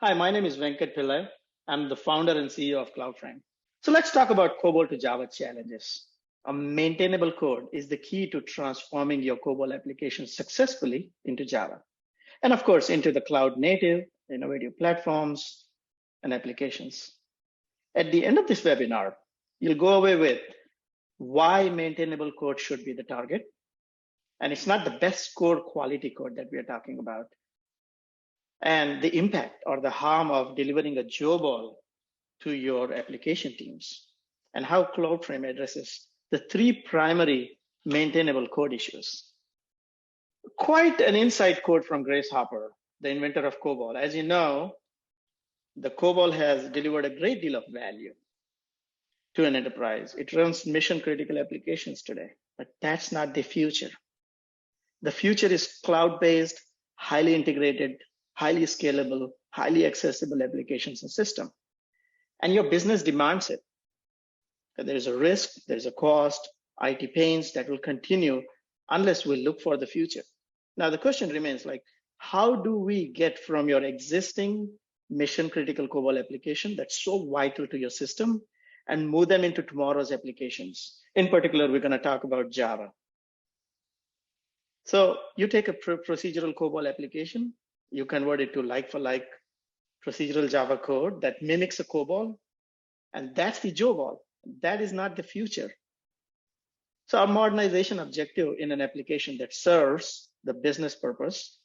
Hi, my name is Venkat Pillai. I'm the founder and CEO of CloudFrame. So let's talk about COBOL to Java challenges. A maintainable code is the key to transforming your COBOL application successfully into Java. And of course, into the cloud native, innovative platforms and applications. At the end of this webinar, you'll go away with why maintainable code should be the target. And it's not the best core quality code that we are talking about. And the impact or the harm of delivering a JOBOL to your application teams, and how CloudFrame addresses the three primary maintainable code issues. Quite an insight quote from Grace Hopper, the inventor of COBOL. As you know, the COBOL has delivered a great deal of value to an enterprise. It runs mission-critical applications today, but that's not the future. The future is cloud-based, highly integrated, highly scalable, highly accessible applications and system. And your business demands it. There's a risk, there's a cost, IT pains that will continue unless we look for the future. Now, the question remains like, how do we get from your existing mission critical COBOL application that's so vital to your system and move them into tomorrow's applications? In particular, we're gonna talk about Java. So you take a procedural COBOL application, you convert it to like for like procedural Java code that mimics a COBOL, and that's the JOBOL. That is not the future. So our modernization objective in an application that serves the business purpose,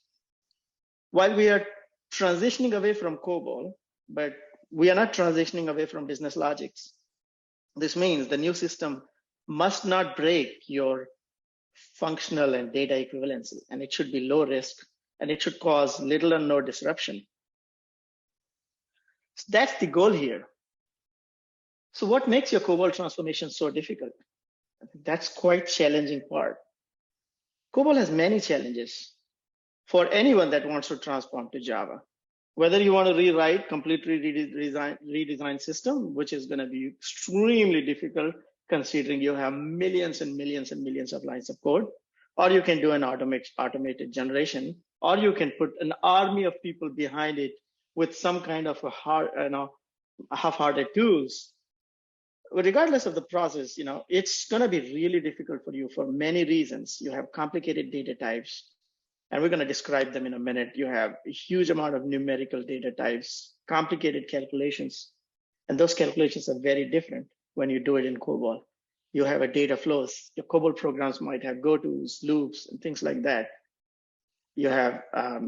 while we are transitioning away from COBOL, but we are not transitioning away from business logics. This means the new system must not break your functional and data equivalency, and it should be low risk, and it should cause little or no disruption. So that's the goal here. So what makes your COBOL transformation so difficult? That's quite challenging part. COBOL has many challenges for anyone that wants to transform to Java. Whether you want to rewrite, completely redesign system, which is going to be extremely difficult considering you have millions and millions and millions of lines of code, or you can do an automated generation, or you can put an army of people behind it with some kind of a half-hearted tools. But regardless of the process, it's going to be really difficult for you for many reasons. You have complicated data types, and we're going to describe them in a minute. You have a huge amount of numerical data types, complicated calculations, and those calculations are very different when you do it in COBOL. You have a data flows. Your COBOL programs might have go-tos, loops, and things like that. You have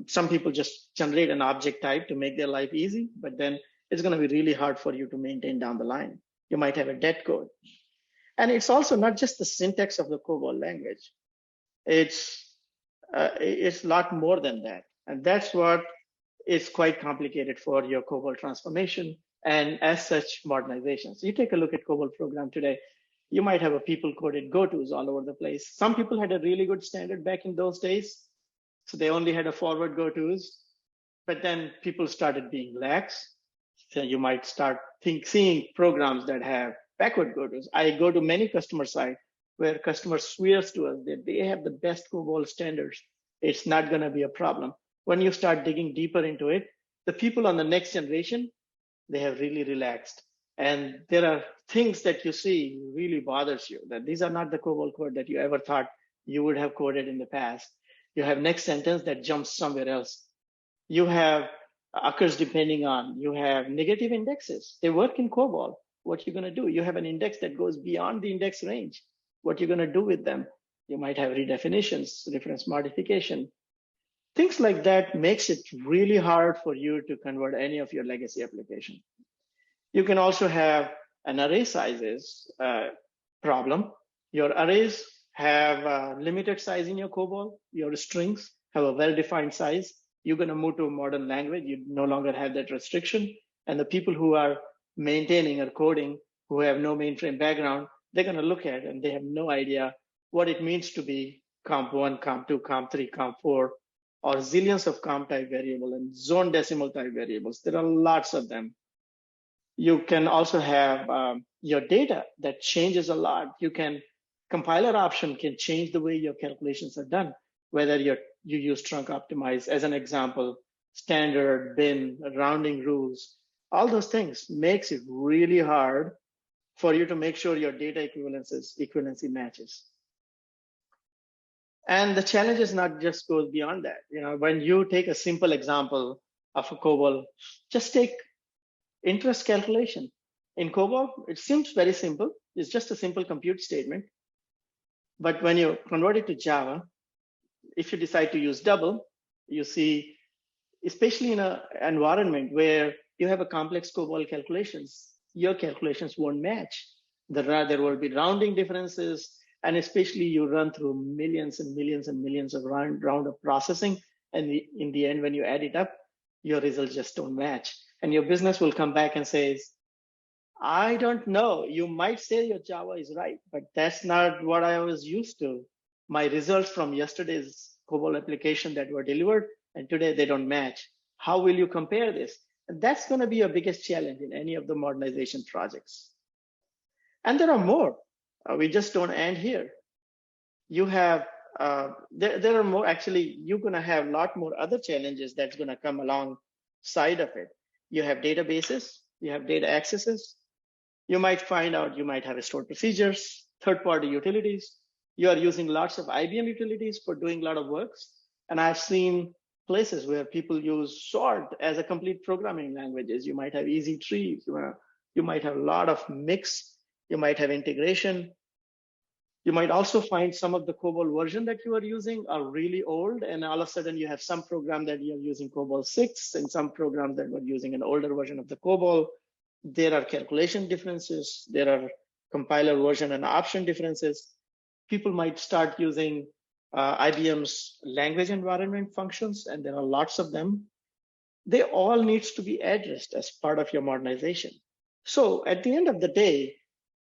some people just generate an object type to make their life easy, but then it's going to be really hard for you to maintain down the line. You might have a dead code. And it's also not just the syntax of the COBOL language. It's a lot more than that. And that's what is quite complicated for your COBOL transformation and as such modernization. So you take a look at COBOL program today, you might have a people coded go-tos all over the place. Some people had a really good standard back in those days. So they only had a forward go-tos, but then people started being lax. So you might start seeing programs that have backward go-tos. I go to many customer sites where customers swears to us that they have the best COBOL standards. It's not gonna be a problem. When you start digging deeper into it, the people on the next generation, they have really relaxed. And there are things that you see really bothers you, that these are not the COBOL code that you ever thought you would have coded in the past. You have next sentence that jumps somewhere else. You have occurs depending on, you have negative indexes. They work in COBOL. What you're gonna do? You have an index that goes beyond the index range. What you're gonna do with them? You might have redefinitions, reference modification. Things like that makes it really hard for you to convert any of your legacy application. You can also have an array sizes problem. Your arrays have limited size in your COBOL. Your strings have a well-defined size. You're going to move to a modern language. You no longer have that restriction. And the people who are maintaining or coding, who have no mainframe background, they're going to look at it and they have no idea what it means to be comp1, comp2, comp3, comp4, or zillions of comp type variable and zone decimal type variables. There are lots of them. You can also have your data that changes a lot. You can, compiler option can change the way your calculations are done, whether you use trunk optimize as an example, standard, bin, rounding rules, all those things makes it really hard for you to make sure your data equivalency matches. And the challenge is not just goes beyond that. When you take a simple example of a COBOL, just take interest calculation. In COBOL, it seems very simple. It's just a simple compute statement. But when you convert it to Java, if you decide to use double, you see, especially in an environment where you have a complex COBOL calculations, your calculations won't match. There will be rounding differences, and especially you run through millions and millions and millions of round of processing. And in the end, when you add it up, your results just don't match. And your business will come back and says, I don't know, you might say your Java is right, but that's not what I was used to. My results from yesterday's COBOL application that were delivered, and today they don't match. How will you compare this? And that's going to be your biggest challenge in any of the modernization projects. And there are more. We just don't end here. You have, there are more, actually, you're going to have a lot more other challenges that's going to come alongside of it. You have databases, you have data accesses. You might find out you might have stored procedures, third-party utilities. You are using lots of IBM utilities for doing a lot of works. And I've seen places where people use sort as a complete programming languages. You might have easy trees. You might have a lot of mix. You might have integration. You might also find some of the COBOL version that you are using are really old, and all of a sudden you have some program that you're using COBOL 6 and some programs that were using an older version of the COBOL. There are calculation differences. There are compiler version and option differences. People might start using IBM's language environment functions, and there are lots of them. They all needs to be addressed as part of your modernization. So at the end of the day,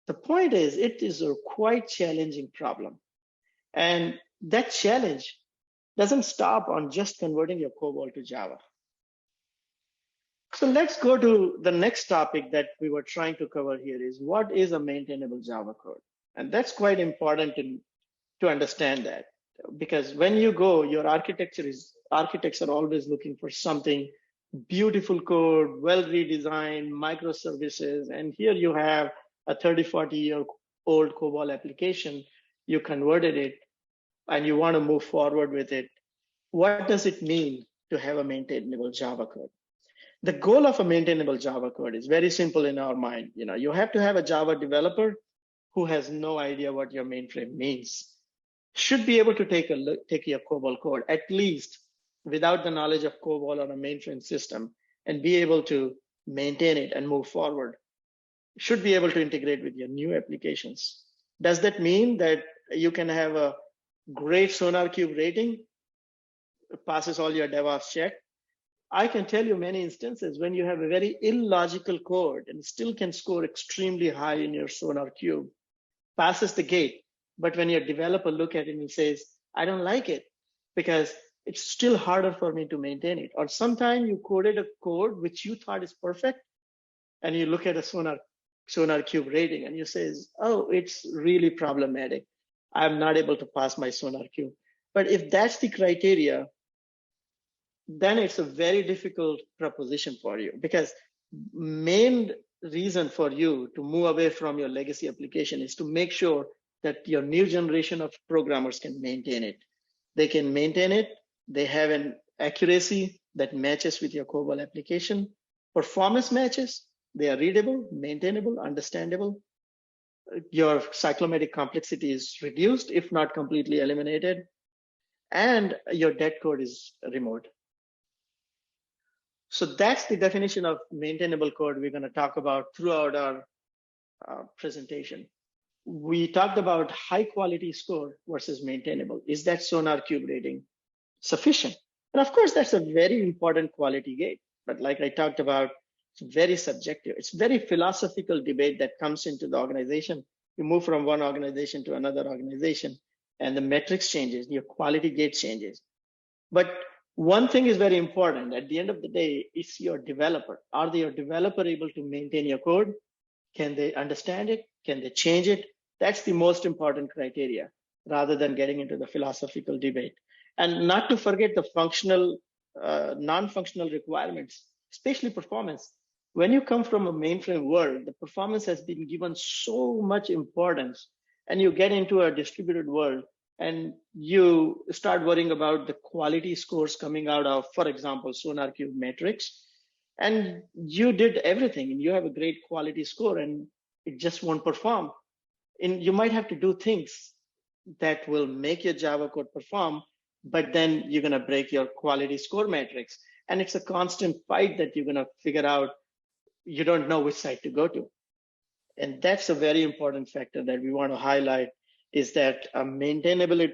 the point is, it is a quite challenging problem. And that challenge doesn't stop on just converting your COBOL to Java. So let's go to the next topic that we were trying to cover here is what is a maintainable Java code? And that's quite important to understand that, because when you go, your architects are always looking for something beautiful code, well redesigned, microservices. And here you have a 30, 40-year-old COBOL application, you converted it, and you want to move forward with it. What does it mean to have a maintainable Java code? The goal of a maintainable Java code is very simple in our mind. You have to have a Java developer who has no idea what your mainframe means. Should be able to take your COBOL code, at least without the knowledge of COBOL on a mainframe system, and be able to maintain it and move forward. Should be able to integrate with your new applications. Does that mean that you can have a great SonarQube rating, passes all your DevOps check? I can tell you many instances when you have a very illogical code and still can score extremely high in your SonarQube, passes the gate, but when your developer look at it and says, I don't like it because it's still harder for me to maintain it. Or sometimes you coded a code which you thought is perfect, and you look at a SonarQube rating and you say, oh, it's really problematic. I'm not able to pass my SonarQube. But if that's the criteria, then it's a very difficult proposition for you, because main reason for you to move away from your legacy application is to make sure that your new generation of programmers can maintain it. They can maintain it. They have an accuracy that matches with your COBOL application. Performance matches. They are readable, maintainable, understandable. Your cyclomatic complexity is reduced, if not completely eliminated. And your dead code is removed. So that's the definition of maintainable code we're going to talk about throughout our presentation. We talked about high quality score versus maintainable. Is that SonarQube rating sufficient? And of course, that's a very important quality gate. But like I talked about, it's very subjective. It's very philosophical debate that comes into the organization. You move from one organization to another organization, and the metrics changes, your quality gate changes. But one thing is very important. At the end of the day, it's your developer. Are your developer able to maintain your code? Can they understand it? Can they change it? That's the most important criteria, rather than getting into the philosophical debate. And not to forget the functional non-functional requirements, especially performance. When you come from a mainframe world, the performance has been given so much importance, and you get into a distributed world and you start worrying about the quality scores coming out of, for example, SonarQube metrics, and you did everything and you have a great quality score and it just won't perform. And you might have to do things that will make your Java code perform, but then you're going to break your quality score metrics. And it's a constant fight that you're going to figure out. You don't know which side to go to. And that's a very important factor that we want to highlight, is that maintainability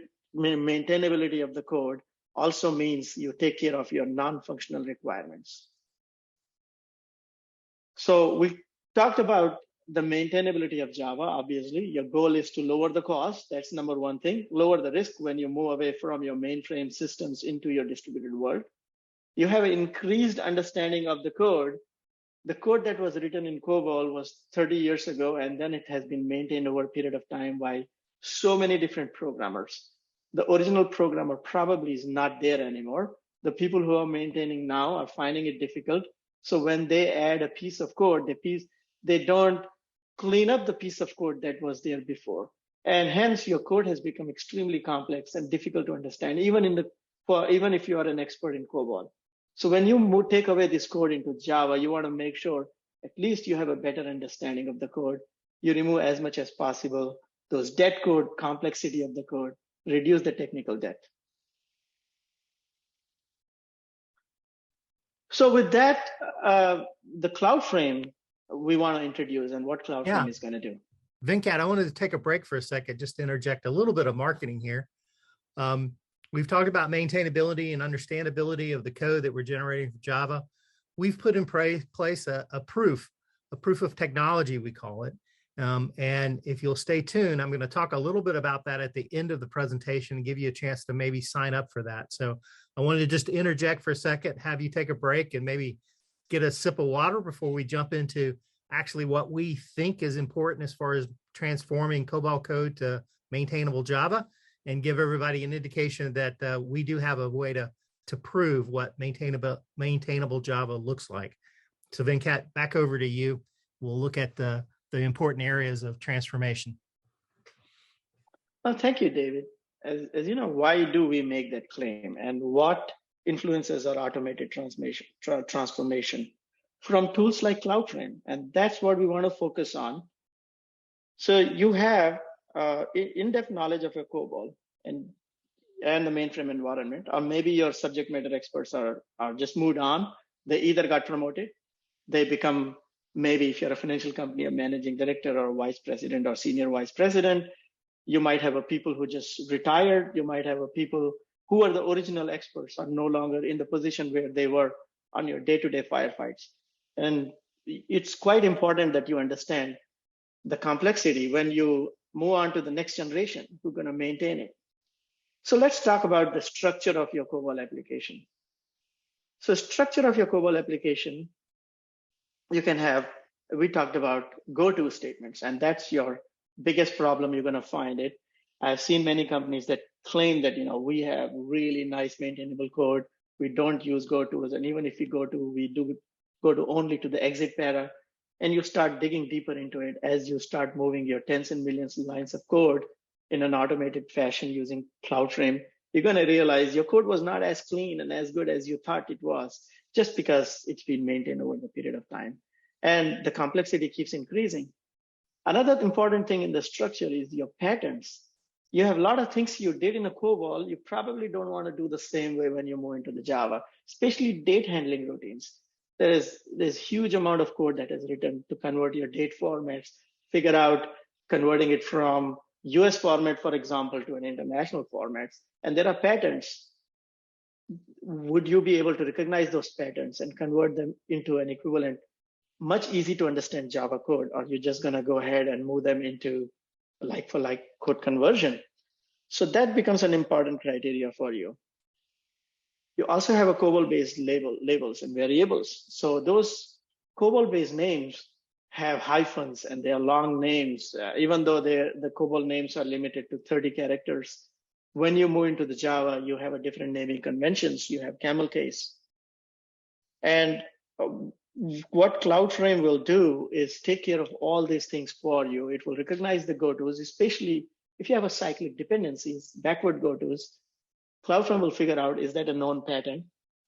of the code also means you take care of your non-functional requirements. So we talked about the maintainability of Java. Obviously, your goal is to lower the cost. That's number one thing. Lower the risk when you move away from your mainframe systems into your distributed world. You have an increased understanding of the code. The code that was written in COBOL was 30 years ago, and then it has been maintained over a period of time by so many different programmers. The original programmer probably is not there anymore. The people who are maintaining now are finding it difficult. So when they add a piece of code, they don't clean up the piece of code that was there before. And hence your code has become extremely complex and difficult to understand, even if you are an expert in COBOL. So when you take away this code into Java, you want to make sure at least you have a better understanding of the code. You remove as much as possible those dead code, complexity of the code, reduce the technical debt. So with that, the CloudFrame we want to introduce and what CloudFrame is going to do. Venkat, I wanted to take a break for a second, just to interject a little bit of marketing here. We've talked about maintainability and understandability of the code that we're generating for Java. We've put in place a proof of technology, we call it. And if you'll stay tuned, I'm going to talk a little bit about that at the end of the presentation and give you a chance to maybe sign up for that. So I wanted to just interject for a second, have you take a break and maybe get a sip of water before we jump into actually what we think is important as far as transforming COBOL code to maintainable Java, and give everybody an indication that we do have a way to prove what maintainable Java looks like. So Venkat, back over to you. We'll look at the important areas of transformation. Well, thank you, David. As you know, why do we make that claim, and what influences our automated transformation from tools like CloudFrame? And that's what we want to focus on. So you have in-depth knowledge of your COBOL and the mainframe environment, or maybe your subject matter experts are just moved on. They either got promoted, they become, maybe if you're a financial company, a managing director or vice president or senior vice president. You might have a people who just retired. You might have a people who are the original experts are no longer in the position where they were on your day-to-day firefights. And it's quite important that you understand the complexity when you move on to the next generation who's going to maintain it. So let's talk about the structure of your COBOL application. So structure of your COBOL application, you can have, we talked about go-to statements, and that's your biggest problem you're going to find it. I've seen many companies that claim that, we have really nice maintainable code. We don't use go-tos. And even if we go to, we do go to only to the exit para. And you start digging deeper into it as you start moving your tens and millions of lines of code in an automated fashion using CloudFrame. You're going to realize your code was not as clean and as good as you thought it was, just because it's been maintained over the period of time. And the complexity keeps increasing. Another important thing in the structure is your patterns. You have a lot of things you did in a COBOL, you probably don't want to do the same way when you move into the Java, especially date handling routines. There's huge amount of code that is written to convert your date formats, figure out converting it from US format, for example, to an international format. And there are patterns. Would you be able to recognize those patterns and convert them into an equivalent, much easy to understand Java code, or you're just going to go ahead and move them into like for like code conversion? So that becomes an important criteria for you. You also have a COBOL-based labels and variables. So those COBOL-based names have hyphens and they are long names, even though the COBOL names are limited to 30 characters. When you move into the Java, you have a different naming conventions. You have camel case. And what CloudFrame will do is take care of all these things for you. It will recognize the go-tos, especially if you have a cyclic dependencies, backward go-tos. CloudFrame will figure out, is that a known pattern?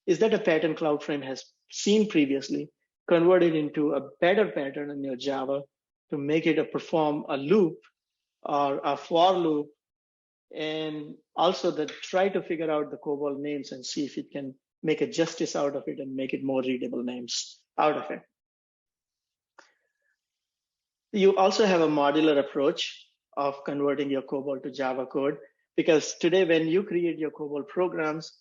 Is that a pattern CloudFrame has seen previously, convert it into a better pattern in your Java to make it perform a loop or a for loop, and also try to figure out the COBOL names and see if it can make a justice out of it and make it more readable names out of it. You also have a modular approach of converting your COBOL to Java code, because today when you create your COBOL programs,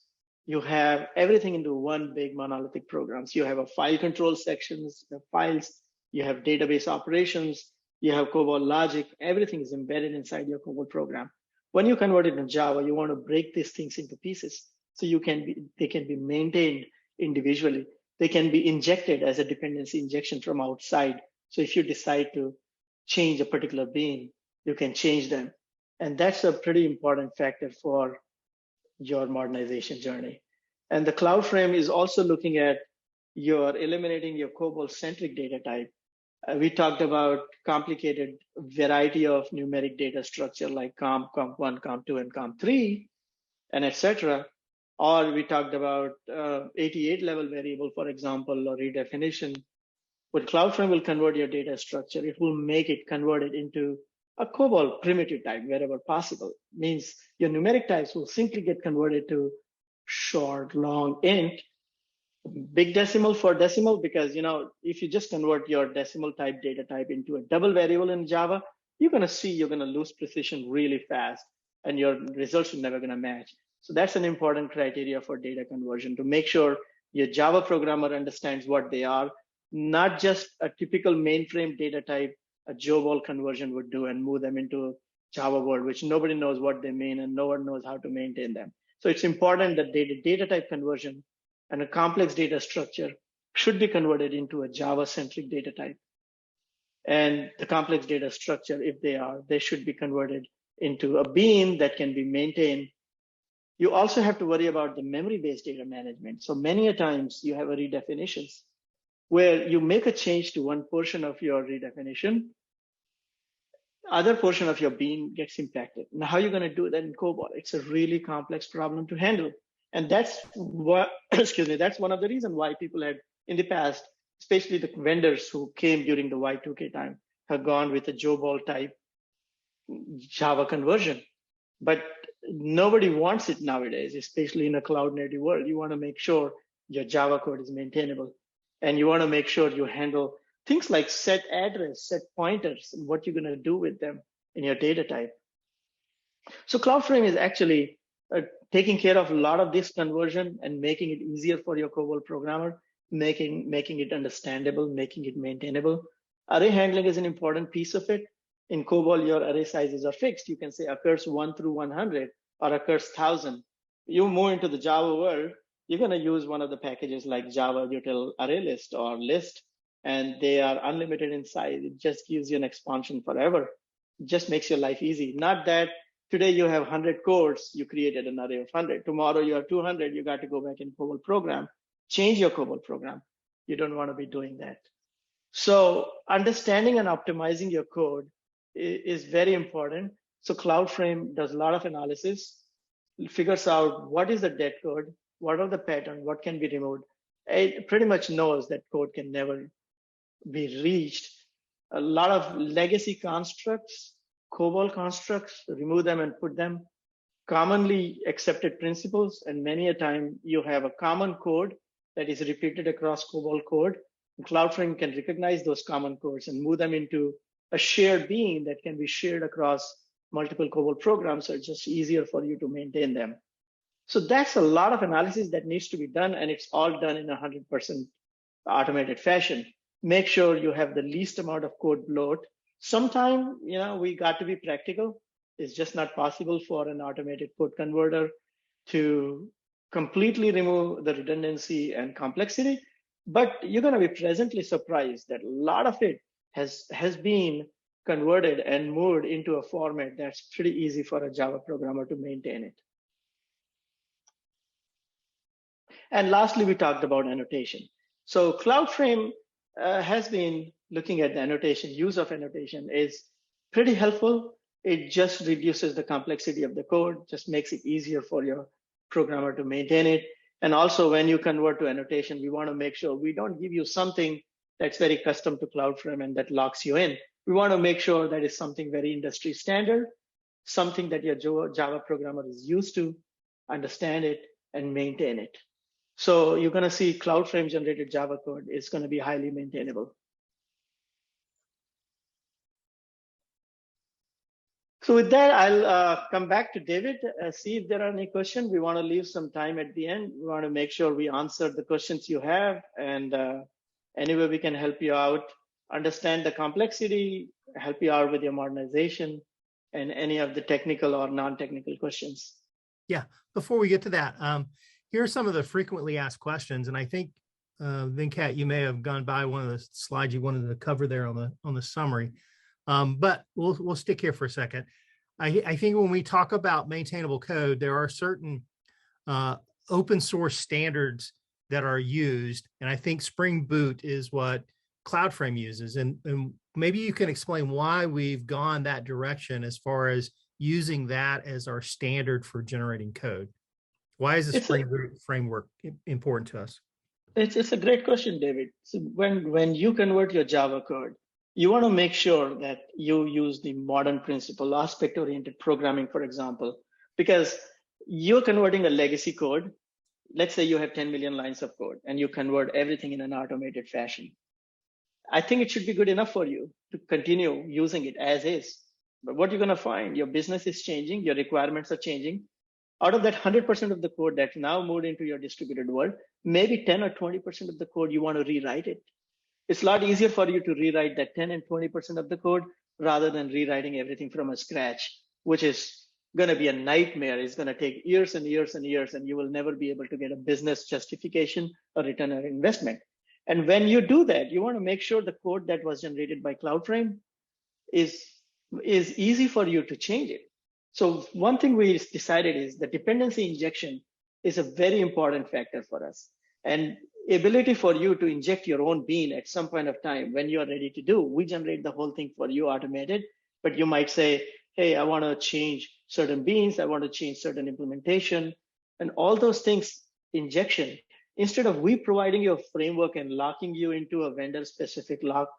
you have everything into one big monolithic programs. You have a file control sections, the files, you have database operations, you have COBOL logic, everything is embedded inside your COBOL program. When you convert it to Java, you want to break these things into pieces so they can be maintained individually. They can be injected as a dependency injection from outside. So if you decide to change a particular bean, you can change them. And that's a pretty important factor for your modernization journey. And the CloudFrame is also looking at eliminating your COBOL-centric data type. We talked about complicated variety of numeric data structure like comp, comp1, comp2, and comp3, and etc. Or we talked about 88 level variable, for example, or redefinition. But CloudFrame will convert your data structure. It will make it converted into a COBOL primitive type wherever possible. Means your numeric types will simply get converted to short, long, int, big decimal for decimal, because if you just convert your decimal type data type into a double variable in Java, you're going to lose precision really fast, and your results are never going to match. So that's an important criteria for data conversion, to make sure your Java programmer understands what they are, not just a typical mainframe data type a JOBOL conversion would do and move them into Java world, which nobody knows what they mean and no one knows how to maintain them. So it's important that data type conversion and a complex data structure should be converted into a Java-centric data type. And the complex data structure, if they should be converted into a bean that can be maintained. You also have to worry about the memory-based data management. So many a times you have a redefinitions where you make a change to one portion of your redefinition, other portion of your bean gets impacted. Now, how are you going to do that in COBOL? It's a really complex problem to handle. And that's what, that's one of the reasons why people had in the past, especially the vendors who came during the Y2K time, have gone with a JOBOL type Java conversion. But nobody wants it nowadays, especially in a cloud native world. You want to make sure your Java code is maintainable. And you want to make sure you handle things like set address, set pointers, and what you're going to do with them in your data type. So CloudFrame is actually taking care of a lot of this conversion and making it easier for your COBOL programmer, making it understandable, making it maintainable. Array handling is an important piece of it. In COBOL, your array sizes are fixed. You can say occurs 1 through 100 or occurs 1,000. You move into the Java world, you're going to use one of the packages like Java util array list or list, and they are unlimited in size. It just gives you an expansion forever. It just makes your life easy. Not that today you have 100 cores, you created an array of 100. Tomorrow you have 200, you got to go back in COBOL program, change your COBOL program. You don't want to be doing that. So understanding and optimizing your code is very important. So CloudFrame does a lot of analysis. It figures out what is the dead code, what are the patterns, what can be removed. It pretty much knows that code can never be reached. A lot of legacy constructs, COBOL constructs, remove them and put them. Commonly accepted principles, and many a time you have a common code that is repeated across COBOL code. CloudFrame can recognize those common codes and move them into a shared bean that can be shared across multiple COBOL programs, so it's just easier for you to maintain them. So that's a lot of analysis that needs to be done, and it's all done in 100% automated fashion. Make sure you have the least amount of code bloat. Sometimes, we got to be practical. It's just not possible for an automated code converter to completely remove the redundancy and complexity, but you're going to be pleasantly surprised that a lot of it has been converted and moved into a format that's pretty easy for a Java programmer to maintain it. And lastly, we talked about annotation. So CloudFrame has been looking at the annotation, use of annotation is pretty helpful. It just reduces the complexity of the code, just makes it easier for your programmer to maintain it. And also when you convert to annotation, we want to make sure we don't give you something that's very custom to CloudFrame and that locks you in. We want to make sure that is something very industry standard, something that your Java programmer is used to, understand it, and maintain it. So you're going to see CloudFrame generated Java code is going to be highly maintainable. So with that, I'll come back to David, see if there are any questions. We want to leave some time at the end. We want to make sure we answer the questions you have, and any way we can help you out, understand the complexity, help you out with your modernization, and any of the technical or non-technical questions. Yeah, before we get to that, here are some of the frequently asked questions, and I think Venkat, you may have gone by one of the slides you wanted to cover there on the summary, but we'll stick here for a second. I think when we talk about maintainable code, there are certain open source standards that are used, and I think Spring Boot is what CloudFrame uses, and maybe you can explain why we've gone that direction as far as using that as our standard for generating code. Why is the Spring Boot framework important to us? It's a great question, David. So when you convert your Java code, you want to make sure that you use the modern principle, aspect-oriented programming, for example, because you're converting a legacy code. Let's say you have 10 million lines of code and you convert everything in an automated fashion. I think it should be good enough for you to continue using it as is. But what you're going to find, your business is changing, your requirements are changing. Out of that 100% of the code that's now moved into your distributed world, maybe 10 or 20% of the code, you want to rewrite it. It's a lot easier for you to rewrite that 10 and 20% of the code rather than rewriting everything from a scratch, which is going to be a nightmare. It's going to take years and years and years, and you will never be able to get a business justification or return on investment. And when you do that, you want to make sure the code that was generated by CloudFrame is easy for you to change it. So one thing we decided is the dependency injection is a very important factor for us. And ability for you to inject your own bean at some point of time when you are ready to do, we generate the whole thing for you automated. But you might say, hey, I want to change certain beans, I want to change certain implementation, and all those things, injection. Instead of we providing you a framework and locking you into a vendor-specific lock,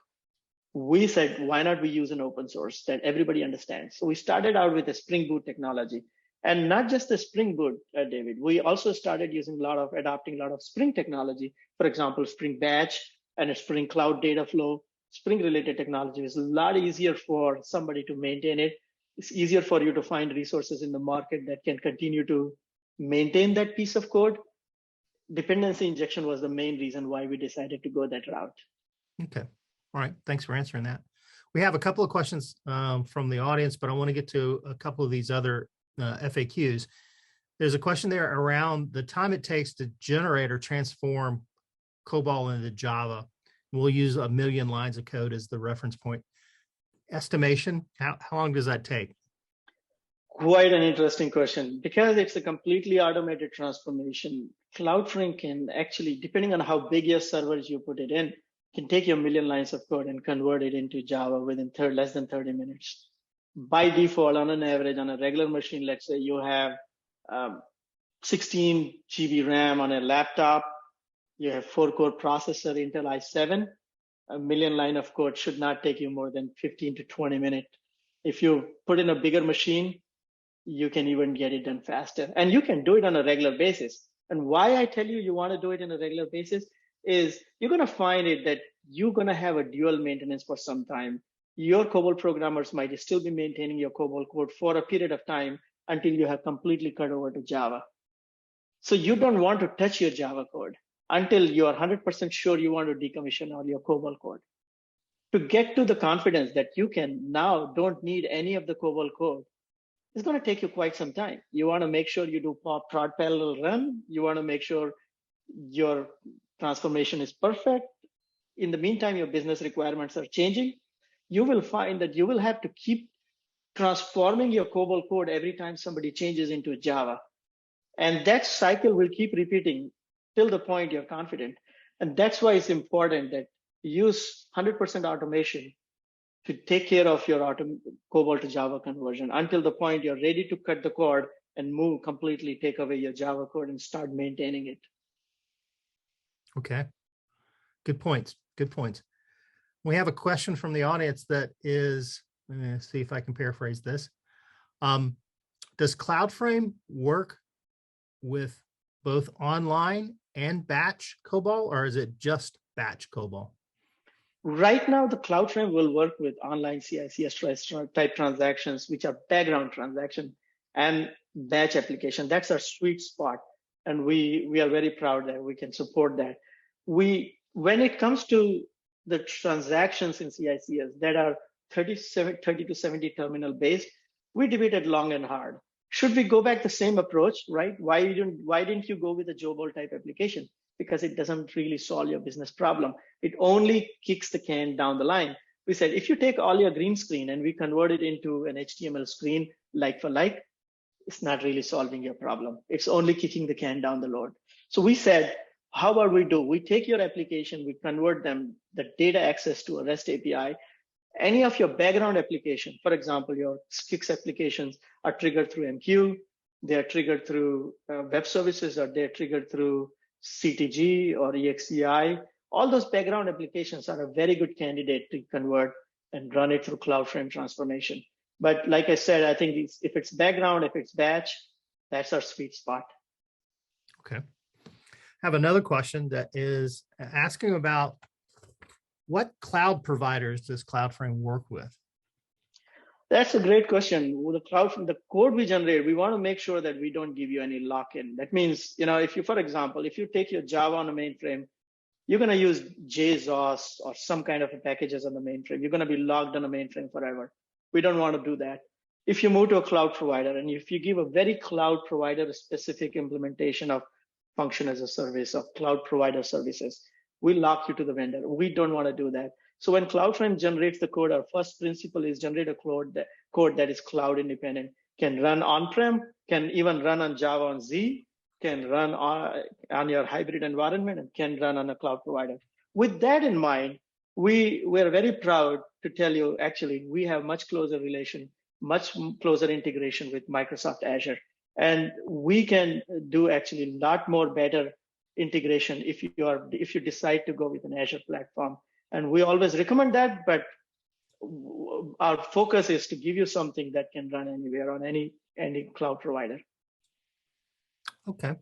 we said, why not we use an open source that everybody understands? So we started out with a Spring Boot technology, and not just the Spring Boot, David. We also started adopting a lot of Spring technology. For example, Spring Batch and a Spring Cloud Data Flow. Spring-related technology is a lot easier for somebody to maintain it. It's easier for you to find resources in the market that can continue to maintain that piece of code. Dependency injection was the main reason why we decided to go that route. Okay. All right. Thanks for answering that. We have a couple of questions from the audience, but I want to get to a couple of these other FAQs. There's a question there around the time it takes to generate or transform COBOL into Java. We'll use 1 million lines of code as the reference point. Estimation, how long does that take? Quite an interesting question. Because it's a completely automated transformation, CloudFrame can actually, depending on how big your servers you put it in, can take your 1 million lines of code and convert it into Java within less than 30 minutes. By default, on an average, on a regular machine, let's say you have 16 GB RAM on a laptop, you have 4-core processor, Intel i7, 1 million line of code should not take you more than 15 to 20 minutes. If you put in a bigger machine, you can even get it done faster. And you can do it on a regular basis. And why I tell you want to do it on a regular basis is you're going to find it that you're going to have a dual maintenance for some time. Your COBOL programmers might still be maintaining your COBOL code for a period of time until you have completely cut over to Java. So you don't want to touch your Java code until you are 100% sure you want to decommission all your COBOL code. To get to the confidence that you can now don't need any of the COBOL code, it's going to take you quite some time. You want to make sure you do prod parallel run. You want to make sure your transformation is perfect. In the meantime, your business requirements are changing. you will find that you will have to keep transforming your COBOL code every time somebody changes into Java. And that cycle will keep repeating till the point you're confident. And that's why it's important that you use 100% automation to take care of your COBOL to Java conversion until the point you're ready to cut the cord and move completely, take away your Java code and start maintaining it. Okay. Good points. Good points. We have a question from the audience that is, let me see if I can paraphrase this. Does CloudFrame work with both online and batch COBOL, or is it just batch COBOL? Right now, the CloudFrame will work with online CI/CS type transactions, which are background transaction, and batch application. That's our sweet spot. And we are very proud that we can support that. When it comes to the transactions in CI/CS that are 30 to 70 terminal based, we debated long and hard. Should we go back the same approach, right? Why didn't you go with a JOBOL type application? Because it doesn't really solve your business problem. It only kicks the can down the line. We said, if you take all your green screen and we convert it into an HTML screen like for like, it's not really solving your problem. It's only kicking the can down the road. So we said, how about we take your application, we convert them, the data access to a REST API. Any of your background application, for example, your Skix applications are triggered through MQ, they are triggered through web services, or they're triggered through CTG or EXEI. All those background applications are a very good candidate to convert and run it through CloudFrame transformation. But like I said, I think if it's background, if it's batch, that's our sweet spot. Okay. I have another question that is asking about what cloud providers does CloudFrame work with? That's a great question. With the code we generate, we want to make sure that we don't give you any lock-in. That means, if you, for example, if you take your Java on a mainframe, you're going to use JSOS or some kind of packages on the mainframe. You're going to be logged on a mainframe forever. We don't want to do that. If you move to a cloud provider and if you give a very cloud provider specific implementation of function as a service of cloud provider services, we lock you to the vendor. We don't want to do that. So when CloudFrame generates the code, our first principle is generate a code that is cloud independent, can run on-prem, can even run on Java on Z, can run on your hybrid environment, and can run on a cloud provider. With that in mind, we're very proud to tell you, actually, we have much closer integration with Microsoft Azure. And we can do actually a lot more better integration if you decide to go with an Azure platform. And we always recommend that, but our focus is to give you something that can run anywhere on any cloud provider. Okay.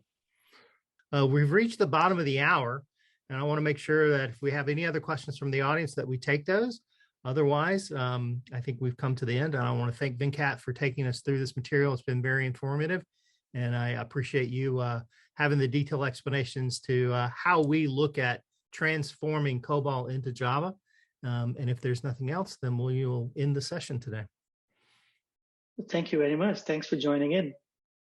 We've reached the bottom of the hour, and I want to make sure that if we have any other questions from the audience that we take those. Otherwise, I think we've come to the end, and I want to thank Venkat for taking us through this material. It's been very informative, and I appreciate you having the detailed explanations to how we look at transforming COBOL into Java. And if there's nothing else, then we'll end the session today. Thank you very much. Thanks for joining in.